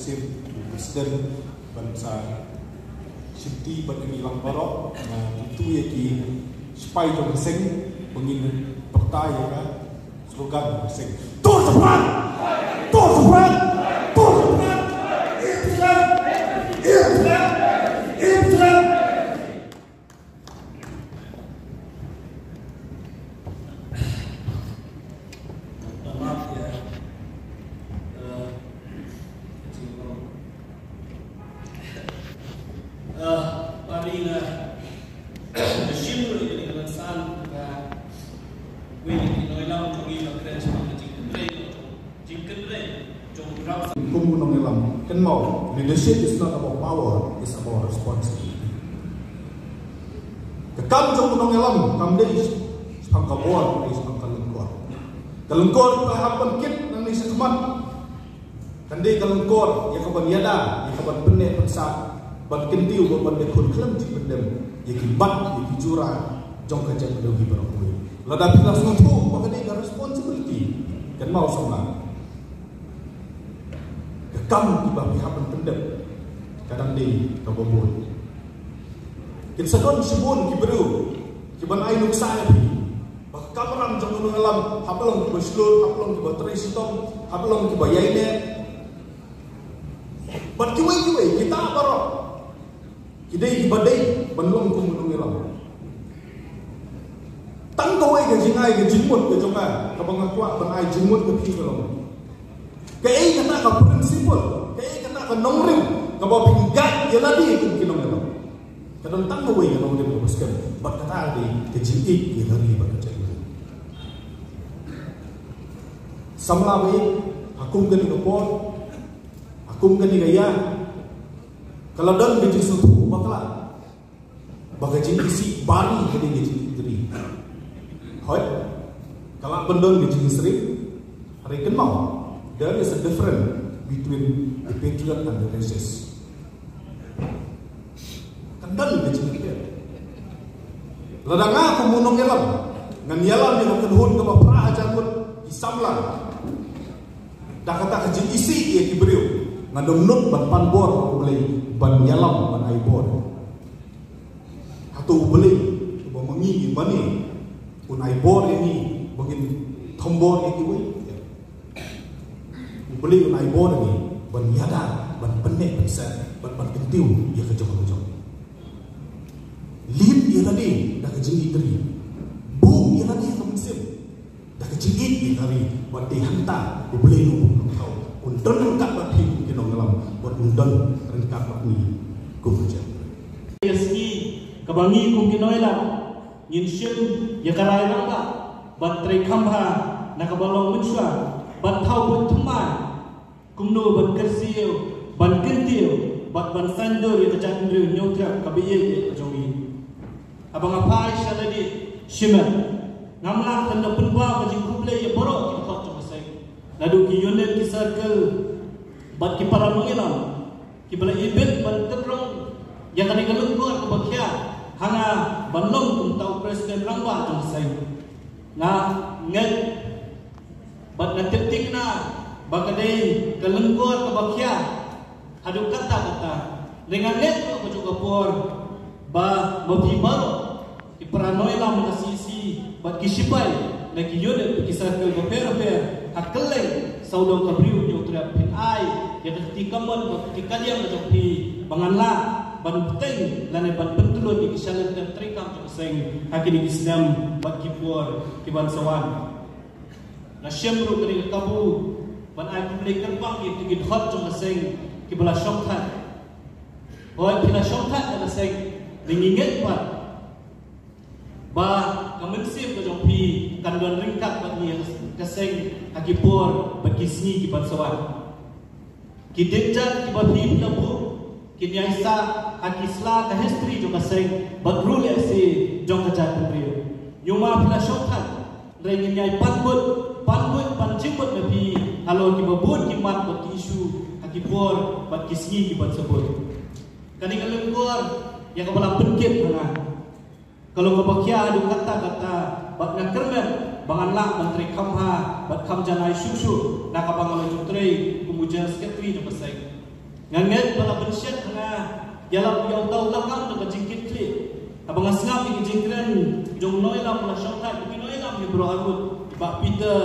Mesir Presiden bangsa Siti bagi ilang barok itu ya ki supaya jom sing bengin pertaya kan slogan sing tur sepan Islam Leadership is not about power, it's about responsibility. Kekam jom kunong elam, kam dei sepang kabuan, dei sepang kalengkor. Kalengkor pahapan kit nang ni sekemat. Kan dei kalengkor, ya kaban yada, ya kaban penek pensat, ban kentiu ban dekun klem cik bendem, ya kibat, ya kijura, jom kajak bedogi berokui. Lada pilas ngutu, maka dei ka responsibility. Kan mau sama. Kekam tiba pihapan pendem, kadang dei kababun. Kin sedon sibun kiberu, kiban ai nuksa pi. Bak kamram jong nung alam, haplong kiba slur, haplong kiba tristom, haplong kiba yaine. Bat kiwe kita barok. Kidai kiba dei banlong kum nung alam. Tang kawai ke jingai ke jimut ke jonga, kabang akwa ban ai jimut ke pi kalong. Kaya kata ka prinsipal, kaya kata ka nongring, kabawa pinggat ya lagi kung kinong ito. Kadang tang away ka nong ito baskan, bat kata di kejingik ya lagi bat kecil. Samlawi, akum gani kapor, akum gani gaya. Kalau dalam gejing suatu bakla, bagajing isi bari gani gejing diri. Hoi, kalau bendong gejing istri, hari kenal. There is a difference between the patriot and the racist. Kendal kecil dia. Ladang aku munong elam, ngan yalam yang kedhun ke pra ajangut isamlah. Dah kata kecil isi ia kiberiu, ngan domnut ban panbor boleh ban yalam ban aibor. Atau boleh memengi mani un aibor ini bangin tombor ini. Beli unai bon ni ban yada ban penek bisa ban kentiu ya kejong-kejong. Lim ya tadi dah kejing idri. Bung ya tadi ka musim. Dah kejing idri hari ban dihanta beli nu kau. Undon kat bat hi kinong ngalam ban undon rengkat bat ni ku kerja. Yeski kabangi ku kinoila yin sim ya karai nangka ban tre khamba nakabalong munswa ban thau ban thumai kumno ban kersiu ban kentiu ban sandur ya kejak ndru nyotra kabiye ya jongi abang apa isyaladi shima ngamla tanda penwa ka jikuble ya borok ki khot masai ladu ki yonen ki circle bat ki para mengilam ki bala ibet ban terong ya kani galung ko ka bakhya hanga banlong kum tau presiden rangwa masai nga nget bat natik na bakadai kelengkor kebakia hadu kata dengan let ko juga por ba mobi baro ki paranoia la menasisi bat kisipai na ki yode kisah ke per hakle saudong kabriu ni utra pin ai ya ketika mon ketika dia menjadi banganla ban peteng lane ban pentulo di kisalan dan trikam sing hakini Islam bat ki por ki ban sawan na syamru kini kabu ban ai publik terbang itu gid hot jong sing ki bala shongthat hoi pila shongthat na sing ringinget pat ba kamensi ko jong pi kandon ringkat bat ni ka sing akipor bakisni ki ban sawan ki denjat ki bat him na bu ki nyaisa akisla ka history jong sing bat rule si jong ka jat priyo yuma pila shongthat ringin nyai panbut pancimut nabi halo ki babun ki mat bat isu akipor bat kisni ki bat sebut kani kalengkor yang kepala penkit hanga kalau kebakia adu kata bat nakermen banganlah menteri kamha bat kamjanai susu nak abang kalau jutri kemudian sekretari de pasai nganget pala bensyat nga yalap yaw taw lakam to kajingkit kli abang asngap ni jingkren jong noy lam la shongkai ki noy lam ni bro agut ba Peter